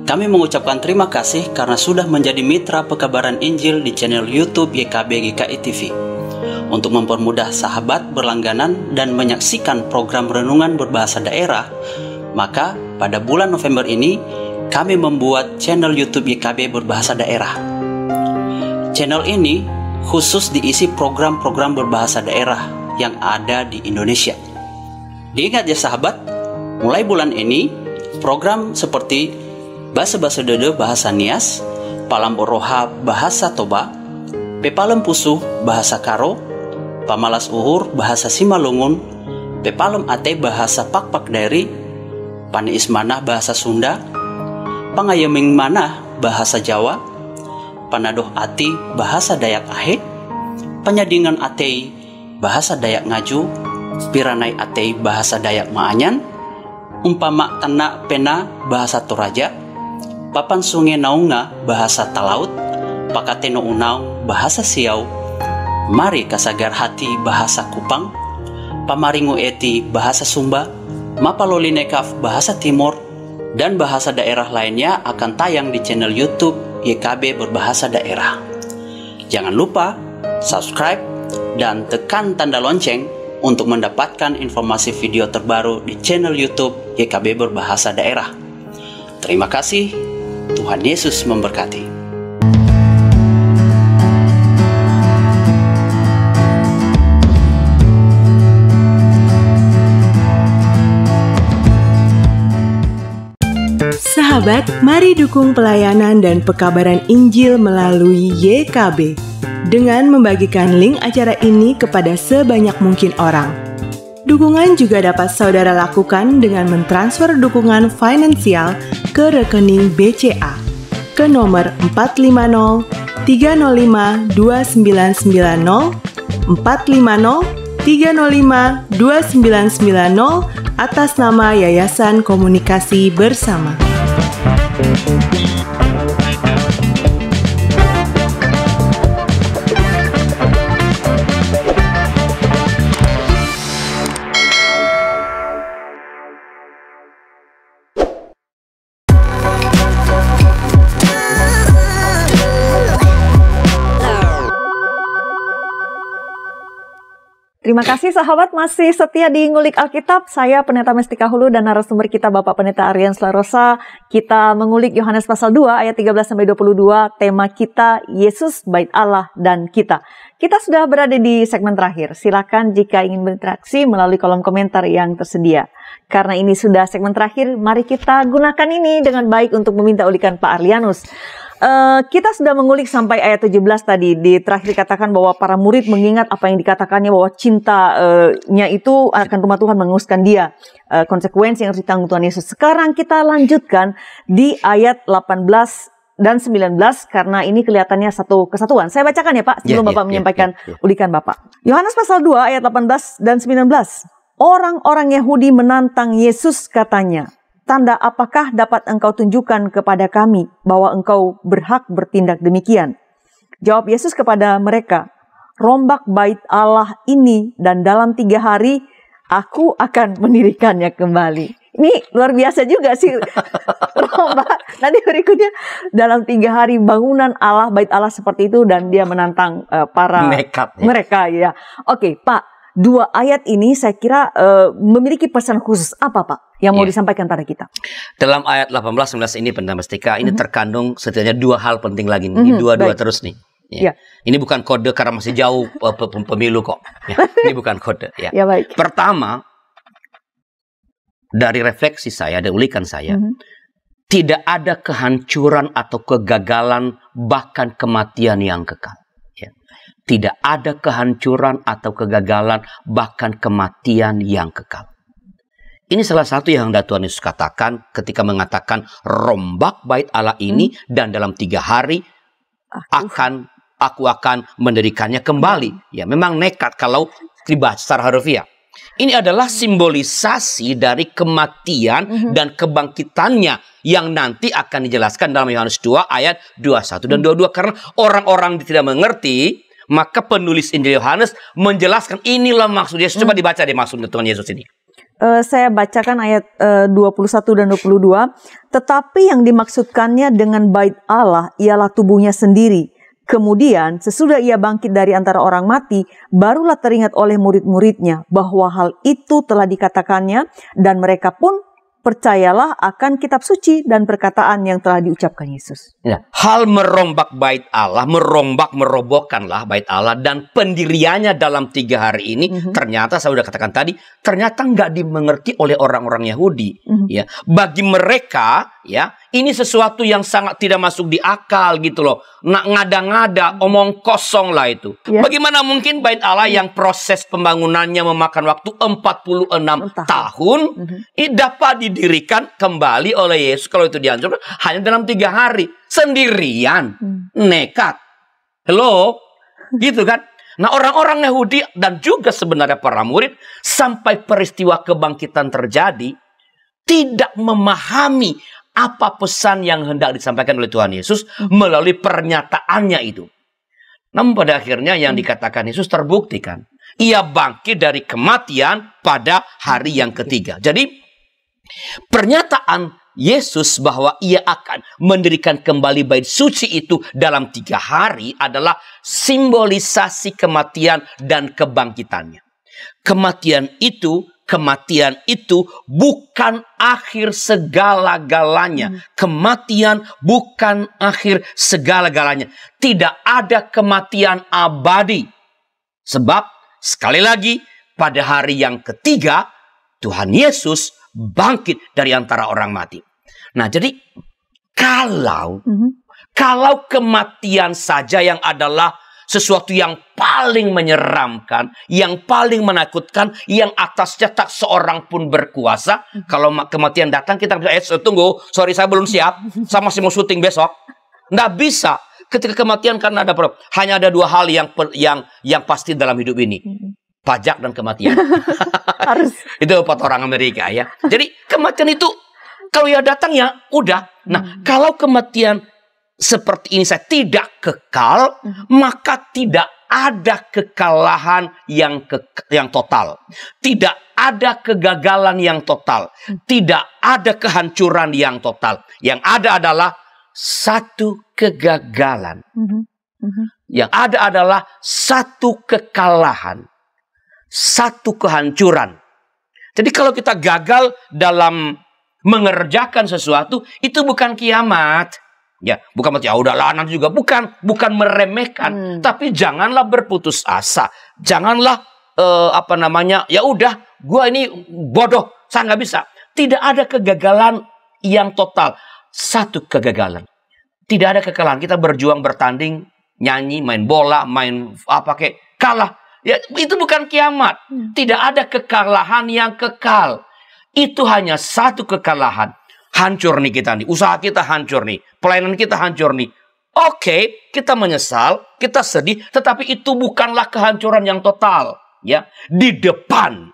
kami mengucapkan terima kasih karena sudah menjadi mitra pekabaran Injil di channel YouTube YKB GKI TV. Untuk mempermudah sahabat berlangganan dan menyaksikan program renungan berbahasa daerah, maka pada bulan November ini kami membuat channel YouTube YKB berbahasa daerah. Channel ini khusus diisi program-program berbahasa daerah yang ada di Indonesia. Diingat ya sahabat, mulai bulan ini program seperti Bahasa-Bahasa Dede Bahasa Nias, Palamboroha Bahasa Toba, Pepalem Pusuh Bahasa Karo, Pamalas Uhur Bahasa Simalungun, Pepalem Ate Bahasa Pakpak Dairi, Pani Ismanah Bahasa Sunda, Pangayeming Manah Bahasa Jawa, Panadoh Ati Bahasa Dayak Ahe, Penyadingan Atei Bahasa Dayak Ngaju, Piranai Atei Bahasa Dayak Maanyan, Umpama Tanak Pena Bahasa Toraja, Papan Sungai Naunga Bahasa Talaut, Pakateno Unau Bahasa Siau, Mari Kasagar Hati Bahasa Kupang, Pamaringu Eti Bahasa Sumba, Mapalolinekaf Bahasa Timur, dan bahasa daerah lainnya akan tayang di channel YouTube YKB Berbahasa Daerah. Jangan lupa subscribe dan tekan tanda lonceng untuk mendapatkan informasi video terbaru di channel YouTube YKB Berbahasa Daerah. Terima kasih, Tuhan Yesus memberkati. Sahabat, mari dukung pelayanan dan pekabaran Injil melalui YKB dengan membagikan link acara ini kepada sebanyak mungkin orang. Dukungan juga dapat saudara lakukan dengan mentransfer dukungan finansial ke rekening BCA ke nomor 450 305 2990 450 305 2990 atas nama Yayasan Komunikasi Bersama. Terima kasih sahabat masih setia di Ngulik Alkitab. Saya Pendeta Mestika Hulu dan narasumber kita Bapak Pendeta Arian Slarosa. Kita mengulik Yohanes pasal 2 ayat 13-22. Tema kita Yesus, Bait Allah, dan kita. Kita sudah berada di segmen terakhir. Silakan jika ingin berinteraksi melalui kolom komentar yang tersedia. Karena ini sudah segmen terakhir, mari kita gunakan ini dengan baik untuk meminta ulikan Pak Arlianus. Kita sudah mengulik sampai ayat 17 tadi. Di terakhir dikatakan bahwa para murid mengingat apa yang dikatakannya bahwa cintanya itu akan rumah Tuhan menguruskan dia. Konsekuensi yang harus ditanggung Tuhan Yesus. Sekarang kita lanjutkan di ayat 18 dan 19 karena ini kelihatannya satu kesatuan. Saya bacakan ya Pak sebelum Bapak menyampaikan ulikan Bapak. Yohanes pasal 2 ayat 18 dan 19. Orang-orang Yahudi menantang Yesus katanya, tanda apakah dapat engkau tunjukkan kepada kami bahwa engkau berhak bertindak demikian? Jawab Yesus kepada mereka, rombak bait Allah ini dan dalam 3 hari aku akan mendirikannya kembali. Ini luar biasa juga sih rombak. Nanti berikutnya dalam 3 hari bangunan Allah, bait Allah seperti itu dan dia menantang para mereka ya. Oke Pak, 2 ayat ini saya kira memiliki pesan khusus apa Pak yang mau disampaikan pada kita? Dalam ayat 18-19 ini Pendeta Mestika, ini terkandung setidaknya 2 hal penting lagi. Ini dua-dua terus nih. Ya. Ini bukan kode karena masih jauh pemilu kok. Ya. Ini bukan kode. Ya. Ya, baik. Pertama, dari refleksi saya, dari ulikan saya, tidak ada kehancuran atau kegagalan bahkan kematian yang kekal. Tidak ada kehancuran atau kegagalan, bahkan kematian yang kekal. Ini salah satu yang Tuhan Yesus katakan ketika mengatakan rombak bait Allah ini dan dalam 3 hari aku akan mendirikannya kembali. Ya, memang nekat kalau dibaca secara harfiah. Ini adalah simbolisasi dari kematian dan kebangkitannya yang nanti akan dijelaskan dalam Yohanes 2 ayat 21 dan 22. Karena orang-orang tidak mengerti, maka penulis Injil Yohanes menjelaskan inilah maksud Yesus. Coba dibaca deh maksudnya Tuhan Yesus ini. Saya bacakan ayat 21 dan 22. Tetapi yang dimaksudkannya dengan bait Allah ialah tubuhnya sendiri. Kemudian sesudah ia bangkit dari antara orang mati, barulah teringat oleh murid-muridnya bahwa hal itu telah dikatakannya dan mereka pun percayalah akan kitab suci dan perkataan yang telah diucapkan Yesus. Ya. Hal merombak bait Allah, merobohkanlah bait Allah dan pendiriannya dalam 3 hari ini, ternyata saya sudah katakan tadi, ternyata nggak dimengerti oleh orang-orang Yahudi. Ya, bagi mereka, ya, ini sesuatu yang sangat tidak masuk di akal gitu loh. Nak ngada-ngada, omong kosong lah itu. Ya. Bagaimana mungkin bait Allah yang proses pembangunannya memakan waktu 46 tahun, dapat didirikan kembali oleh Yesus kalau itu dihancurkan hanya dalam 3 hari sendirian, nekat. Hello, gitu kan? Nah, orang-orang Yahudi dan juga sebenarnya para murid sampai peristiwa kebangkitan terjadi tidak memahami apa pesan yang hendak disampaikan oleh Tuhan Yesus melalui pernyataannya itu. Namun pada akhirnya yang dikatakan Yesus terbuktikan. Ia bangkit dari kematian pada hari yang ketiga. Jadi pernyataan Yesus bahwa ia akan mendirikan kembali bait suci itu dalam 3 hari adalah simbolisasi kematian dan kebangkitannya. Kematian itu bukan akhir segala-galanya. Kematian bukan akhir segala-galanya. Tidak ada kematian abadi. Sebab sekali lagi pada hari yang ketiga Tuhan Yesus bangkit dari antara orang mati. Nah, jadi kalau kematian saja yang adalah sesuatu yang paling menyeramkan, yang paling menakutkan, yang atasnya tak seorang pun berkuasa. Kalau kematian datang, kita tunggu, sorry saya belum siap, saya masih mau syuting besok. Nggak bisa. Ketika kematian karena ada problem. Hanya ada 2 hal yang pasti dalam hidup ini. Pajak dan kematian. Harus. Itu kata orang Amerika ya. Jadi kematian itu kalau ya datang ya udah. Nah, kalau kematian seperti ini saya tidak kekal, maka tidak ada kekalahan yang total. Tidak ada kegagalan yang total. Tidak ada kehancuran yang total. Yang ada adalah satu kegagalan. Yang ada adalah satu kekalahan. Satu kehancuran. Jadi kalau kita gagal dalam mengerjakan sesuatu, itu bukan kiamat. Ya, bukan mati, ya udahlah nanti juga. Bukan meremehkan. Tapi janganlah berputus asa. Janganlah, ya udah, gua ini bodoh, saya nggak bisa. Tidak ada kegagalan yang total. Satu kegagalan. Tidak ada kekalahan. Kita berjuang, bertanding, nyanyi, main bola, main kalah. Ya, itu bukan kiamat. Tidak ada kekalahan yang kekal. Itu hanya satu kekalahan. Hancur nih kita nih. Usaha kita hancur nih. Pelayanan kita hancur nih. Oke, kita menyesal, kita sedih. Tetapi itu bukanlah kehancuran yang total. Ya, di depan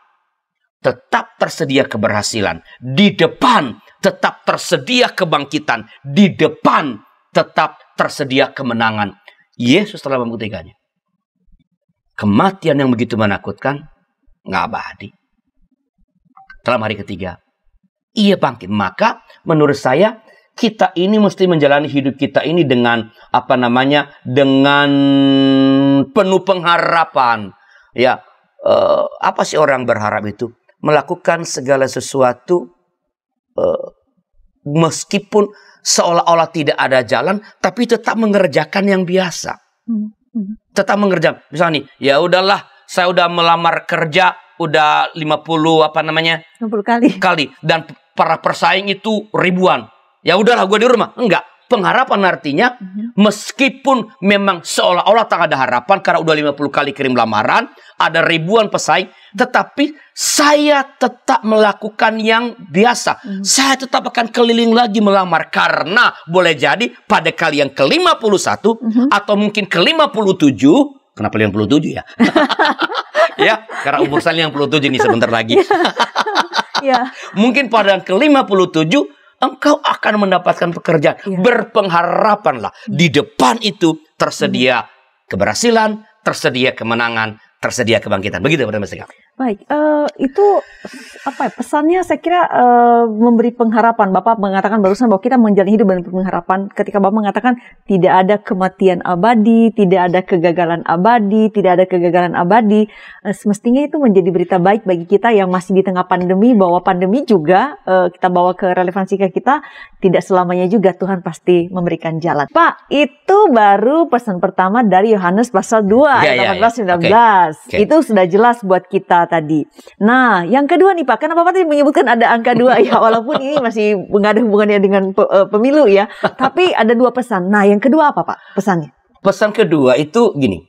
tetap tersedia keberhasilan. Di depan tetap tersedia kebangkitan. Di depan tetap tersedia kemenangan. Yesus telah membuktikannya. Kematian yang begitu menakutkan, nggak abadi. Dalam hari ketiga, ia bangkit. Maka menurut saya, kita ini mesti menjalani hidup kita ini dengan, dengan penuh pengharapan. Ya, apa sih orang berharap itu? Melakukan segala sesuatu, meskipun seolah-olah tidak ada jalan, tapi tetap mengerjakan yang biasa. Tetap mengerjakan. Misalnya nih, ya udahlah, saya udah melamar kerja, udah 50 kali. Dan para persaing itu ribuan. Ya udahlah, gue di rumah. Enggak. Pengharapan artinya, meskipun memang seolah-olah tak ada harapan, karena udah 50 kali kirim lamaran, ada ribuan pesaing, tetapi saya tetap melakukan yang biasa. Saya tetap akan keliling lagi melamar, karena boleh jadi pada kali yang ke-51, atau mungkin ke-57, kenapa 57 ya? Ya, karena umur saya 57 nih sebentar lagi. Mungkin pada yang ke-57, engkau akan mendapatkan pekerjaan. Berpengharapanlah. Di depan itu tersedia keberhasilan, tersedia kemenangan, tersedia kebangkitan. Begitu, Brother Mestika. Baik, itu apa ya, pesannya saya kira memberi pengharapan. Bapak mengatakan barusan bahwa kita menjalani hidup dengan pengharapan ketika Bapak mengatakan tidak ada kematian abadi, tidak ada kegagalan abadi, tidak ada kegagalan abadi. Semestinya itu menjadi berita baik bagi kita yang masih di tengah pandemi, bahwa pandemi juga kita bawa ke relevansi ke kita, tidak selamanya juga Tuhan pasti memberikan jalan. Pak, itu baru pesan pertama dari Yohanes pasal 2 ayat 18-19. Okay. Itu sudah jelas buat kita tadi. Nah, yang kedua nih Pak, kenapa Bapak tadi menyebutkan ada angka 2 ya, walaupun ini masih nggak ada hubungannya dengan pemilu ya, tapi ada 2 pesan. Nah, yang kedua apa Pak pesannya? Pesan kedua itu gini,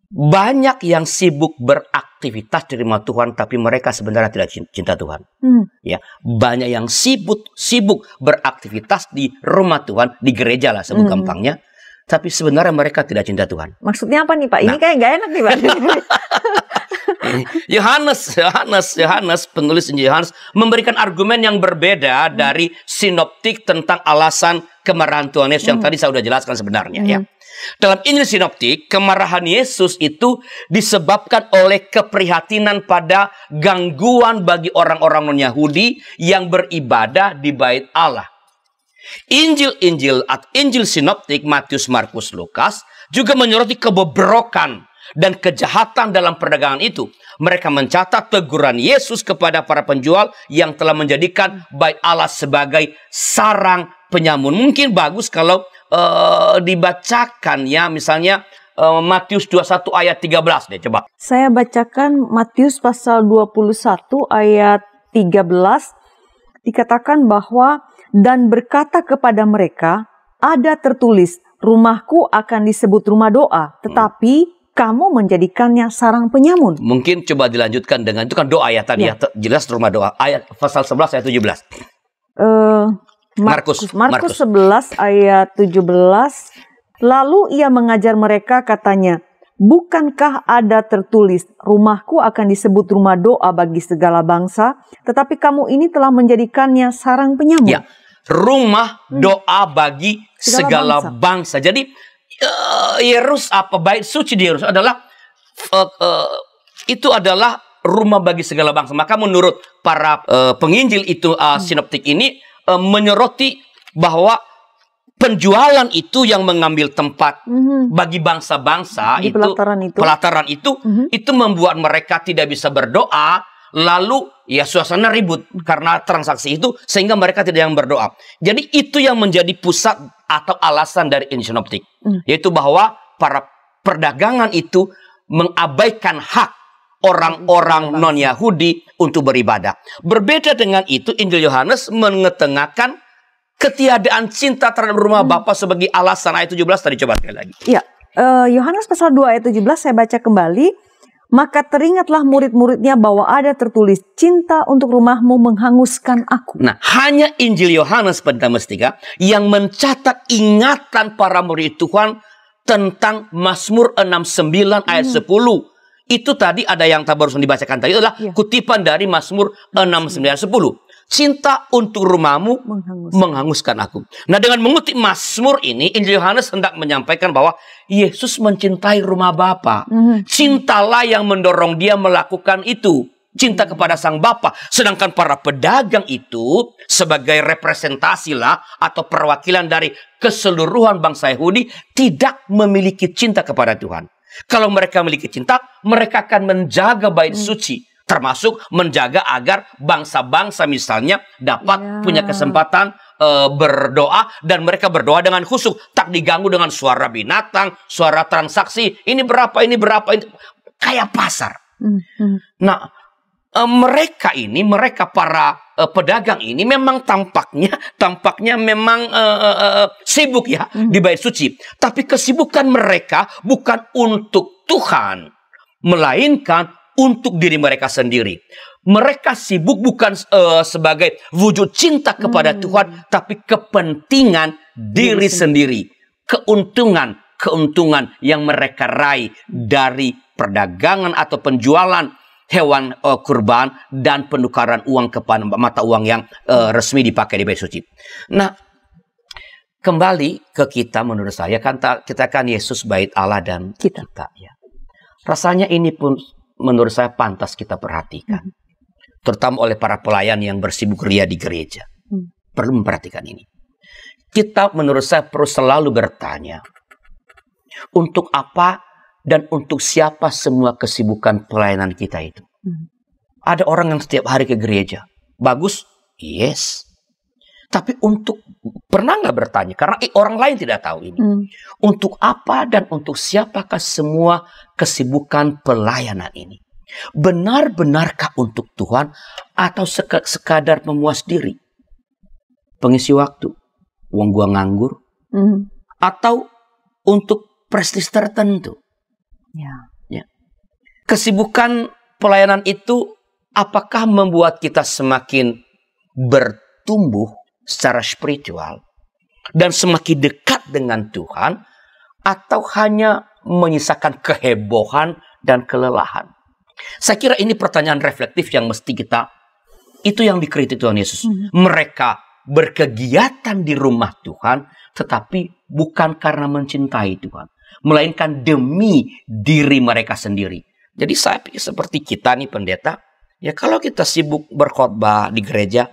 banyak yang sibuk beraktivitas di rumah Tuhan, tapi mereka sebenarnya tidak cinta Tuhan. Ya, banyak yang sibuk beraktivitas di rumah Tuhan, di gereja lah sebut gampangnya, tapi sebenarnya mereka tidak cinta Tuhan. Maksudnya apa nih Pak? Ini kayak nggak enak nih Pak. Yohanes, penulis Injil Yohanes memberikan argumen yang berbeda dari sinoptik tentang alasan kemarahan Tuhan Yesus yang tadi saya sudah jelaskan sebenarnya ya. Dalam Injil sinoptik, kemarahan Yesus itu disebabkan oleh keprihatinan pada gangguan bagi orang-orang non-Yahudi yang beribadah di bait Allah. Injil sinoptik Matius, Markus, Lukas juga menyoroti kebobrokan dan kejahatan dalam perdagangan itu. Mereka mencatat teguran Yesus kepada para penjual yang telah menjadikan bait Allah sebagai sarang penyamun. Mungkin bagus kalau dibacakan ya, misalnya Matius 21 ayat 13 deh, coba. Saya bacakan Matius pasal 21 ayat 13. Dikatakan bahwa, dan berkata kepada mereka, ada tertulis, rumahku akan disebut rumah doa, tetapi kamu menjadikannya sarang penyamun. Mungkin coba dilanjutkan dengan, itu kan doa ya tadi ya, jelas rumah doa. Ayat pasal 11 ayat 17. Markus 11 ayat 17. Lalu ia mengajar mereka, katanya, bukankah ada tertulis, rumahku akan disebut rumah doa bagi segala bangsa, tetapi kamu ini telah menjadikannya sarang penyamun. Ya, rumah doa bagi segala bangsa. Jadi bait suci di Yerusalem adalah itu adalah rumah bagi segala bangsa. Maka menurut para penginjil itu sinoptik ini menyoroti bahwa penjualan itu yang mengambil tempat bagi bangsa-bangsa itu, pelataran itu itu membuat mereka tidak bisa berdoa, lalu ya suasana ribut karena transaksi itu, sehingga mereka tidak yang berdoa. Jadi itu yang menjadi pusat atau alasan dari Injil sinoptik, yaitu bahwa para perdagangan itu mengabaikan hak orang-orang non-Yahudi untuk beribadah. Berbeda dengan itu, Injil Yohanes mengetengahkan ketiadaan cinta terhadap rumah Bapa sebagai alasan. Ayat 17 tadi, coba sekali lagi. Ya, Yohanes pasal 2 ayat 17 saya baca kembali. Maka teringatlah murid-muridnya bahwa ada tertulis, cinta untuk rumahmu menghanguskan aku. Nah, hanya Injil Yohanes pada Mestika yang mencatat ingatan para murid Tuhan tentang Mazmur 69 ayat 10. Itu tadi ada yang barusan dibacakan tadi, adalah kutipan dari Mazmur 69 ayat 10. Cinta untuk rumahmu menghanguskan aku. Nah, dengan mengutip Mazmur ini, Injil Yohanes hendak menyampaikan bahwa Yesus mencintai rumah Bapa. Cintalah yang mendorong dia melakukan itu. Cinta kepada Sang Bapa. Sedangkan para pedagang itu sebagai representasi lah atau perwakilan dari keseluruhan bangsa Yahudi tidak memiliki cinta kepada Tuhan. Kalau mereka memiliki cinta, mereka akan menjaga bait suci. Termasuk menjaga agar bangsa-bangsa misalnya dapat punya kesempatan berdoa, dan mereka berdoa dengan khusyuk, tak diganggu dengan suara binatang, suara transaksi, ini berapa, ini kayak pasar. Nah, mereka para pedagang ini memang tampaknya memang sibuk ya di bait suci, tapi kesibukan mereka bukan untuk Tuhan, melainkan untuk diri mereka sendiri. Mereka sibuk bukan sebagai wujud cinta kepada Tuhan, tapi kepentingan diri sendiri. Keuntungan yang mereka raih dari perdagangan atau penjualan hewan kurban dan penukaran uang kepada mata uang yang resmi dipakai di bait suci. Nah, kembali ke kita, menurut saya kan kita kan Yesus bait Allah dan kita ya. Rasanya ini pun menurut saya pantas kita perhatikan. Terutama oleh para pelayan yang bersibuk ria di gereja. Perlu memperhatikan ini. Kita menurut saya perlu selalu bertanya, untuk apa dan untuk siapa semua kesibukan pelayanan kita itu? Ada orang yang setiap hari ke gereja. Bagus? Yes. Tapi pernah nggak bertanya? Karena orang lain tidak tahu ini. Untuk apa dan untuk siapakah semua kesibukan pelayanan ini? Benar-benarkah untuk Tuhan atau sekadar memuas diri? Pengisi waktu? Uang gua nganggur? Atau untuk prestis tertentu? Ya. Kesibukan pelayanan itu apakah membuat kita semakin bertumbuh secara spiritual dan semakin dekat dengan Tuhan, atau hanya menyisakan kehebohan dan kelelahan? Saya kira ini pertanyaan reflektif yang mesti kita, itu yang dikritik Tuhan Yesus. Mereka berkegiatan di rumah Tuhan, tetapi bukan karena mencintai Tuhan, melainkan demi diri mereka sendiri. Jadi saya pikir seperti kita nih pendeta, ya kalau kita sibuk berkhotbah di gereja,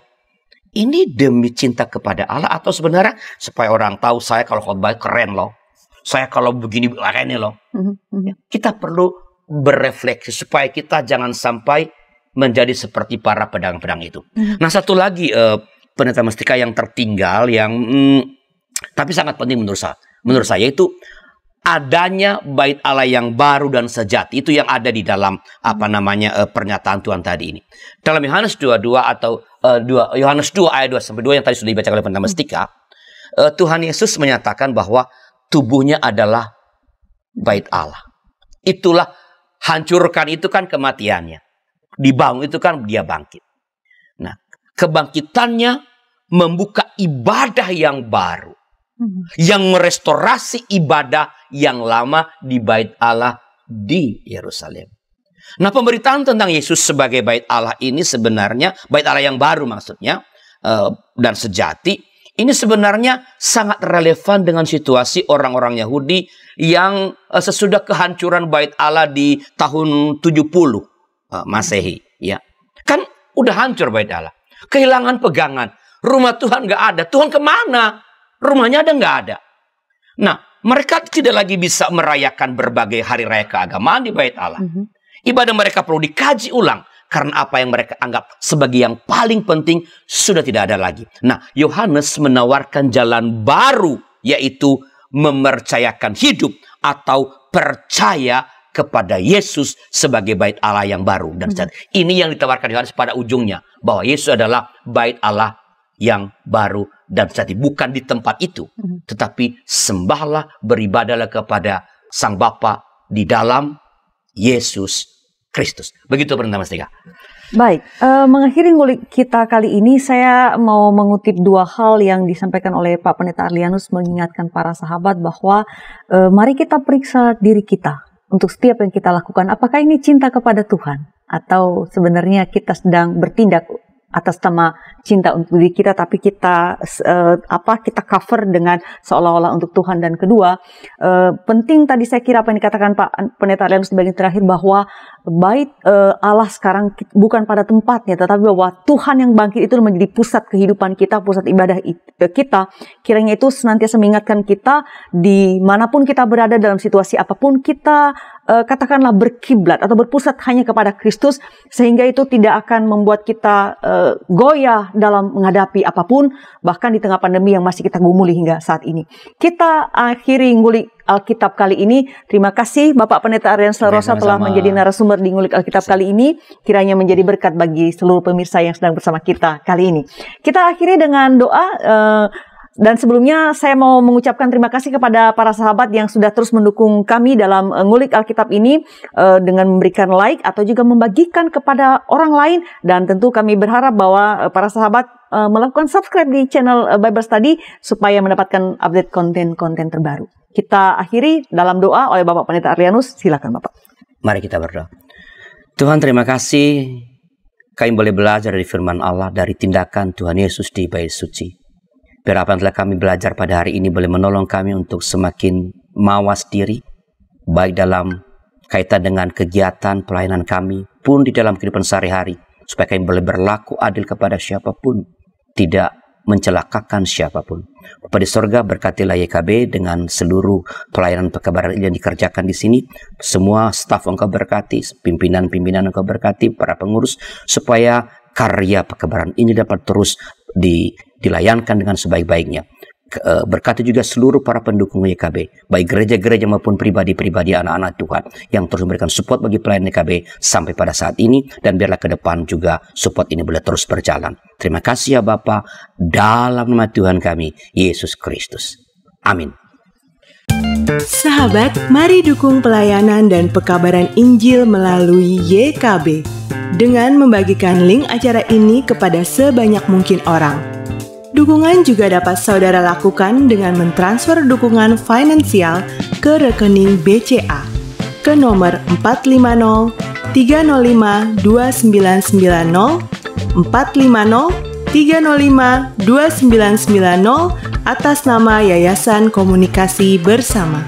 ini demi cinta kepada Allah atau sebenarnya supaya orang tahu saya kalau khotbah keren loh, saya kalau begini ini loh. Kita perlu berefleksi supaya kita jangan sampai menjadi seperti para pedang-pedang itu. Nah, satu lagi pendeta Mestika yang tertinggal, yang tapi sangat penting menurut saya itu adanya bait Allah yang baru dan sejati. Itu yang ada di dalam pernyataan Tuhan tadi ini. Dalam Yohanes 22 atau Yohanes 2 ayat 2-2 yang tadi sudah dibaca oleh pendeta Mestika, Tuhan Yesus menyatakan bahwa tubuhnya adalah bait Allah. Itulah, hancurkan itu kan kematiannya, dibangun itu kan dia bangkit. Nah, kebangkitannya membuka ibadah yang baru, yang merestorasi ibadah yang lama di bait Allah di Yerusalem. Nah, pemberitaan tentang Yesus sebagai bait Allah ini sebenarnya, bait Allah yang baru maksudnya, dan sejati, ini sebenarnya sangat relevan dengan situasi orang-orang Yahudi yang sesudah kehancuran bait Allah di tahun 70 Masehi. Ya. Kan udah hancur bait Allah. Kehilangan pegangan. Rumah Tuhan nggak ada. Tuhan kemana? Rumahnya ada nggak ada. Nah, mereka tidak lagi bisa merayakan berbagai hari raya keagamaan di bait Allah. Ibadah mereka perlu dikaji ulang. Karena apa yang mereka anggap sebagai yang paling penting sudah tidak ada lagi. Nah, Yohanes menawarkan jalan baru, yaitu mempercayakan hidup atau percaya kepada Yesus sebagai bait Allah yang baru. Dan ini yang ditawarkan Yohanes pada ujungnya. Bahwa Yesus adalah bait Allah yang baru dan sejati. Bukan di tempat itu. Tetapi sembahlah, beribadahlah kepada Sang Bapa di dalam Yesus Kristus. Begitu pendeta Mestika. Baik, mengakhiri ngulik kita kali ini, saya mau mengutip dua hal yang disampaikan oleh Pak Pendeta Arlianus, mengingatkan para sahabat bahwa mari kita periksa diri kita untuk setiap yang kita lakukan. Apakah ini cinta kepada Tuhan? Atau sebenarnya kita sedang bertindak atas nama cinta untuk diri kita, tapi kita kita cover dengan seolah-olah untuk Tuhan. Dan kedua, penting tadi saya kira apa yang dikatakan Pak Pendeta Arlianus sebagai terakhir, bahwa bait Allah sekarang bukan pada tempatnya, tetapi bahwa Tuhan yang bangkit itu menjadi pusat kehidupan kita, pusat ibadah kita. Kiranya itu senantiasa mengingatkan kita dimanapun kita berada, dalam situasi apapun kita katakanlah berkiblat atau berpusat hanya kepada Kristus, sehingga itu tidak akan membuat kita goyah dalam menghadapi apapun, bahkan di tengah pandemi yang masih kita gumuli hingga saat ini. Kita akhiri ngulik Alkitab kali ini. Terima kasih Bapak Pendeta Arlianus Larosa telah menjadi narasumber di ngulik Alkitab kali ini. Kiranya menjadi berkat bagi seluruh pemirsa yang sedang bersama kita kali ini. Kita akhiri dengan doa. Dan sebelumnya saya mau mengucapkan terima kasih kepada para sahabat yang sudah terus mendukung kami dalam ngulik Alkitab ini dengan memberikan like atau juga membagikan kepada orang lain. Dan tentu kami berharap bahwa para sahabat melakukan subscribe di channel Bible Study supaya mendapatkan update konten-konten terbaru. Kita akhiri dalam doa oleh Bapak Pendeta Arlianus. Silakan Bapak. Mari kita berdoa. Tuhan, terima kasih kami boleh belajar dari firman Allah, dari tindakan Tuhan Yesus di bait suci. Biar apa yang telah kami belajar pada hari ini boleh menolong kami untuk semakin mawas diri, baik dalam kaitan dengan kegiatan pelayanan kami pun di dalam kehidupan sehari-hari, supaya kami boleh berlaku adil kepada siapapun, tidak mencelakakan siapapun. Bapa di sorga, berkatilah YKB dengan seluruh pelayanan pekabaran yang dikerjakan di sini. Semua staf Engkau berkati, pimpinan-pimpinan Engkau berkati, para pengurus, supaya karya pekabaran ini dapat terus dilayankan dengan sebaik-baiknya. Berkati juga seluruh para pendukung YKB, baik gereja-gereja maupun pribadi-pribadi anak-anak Tuhan yang terus memberikan support bagi pelayanan YKB sampai pada saat ini, dan biarlah ke depan juga support ini boleh terus berjalan. Terima kasih ya Bapa, dalam nama Tuhan kami Yesus Kristus. Amin. Sahabat, mari dukung pelayanan dan pekabaran Injil melalui YKB dengan membagikan link acara ini kepada sebanyak mungkin orang. Dukungan juga dapat saudara lakukan dengan mentransfer dukungan finansial ke rekening BCA ke nomor 450 305 2990 450 305 2990 atas nama Yayasan Komunikasi Bersama.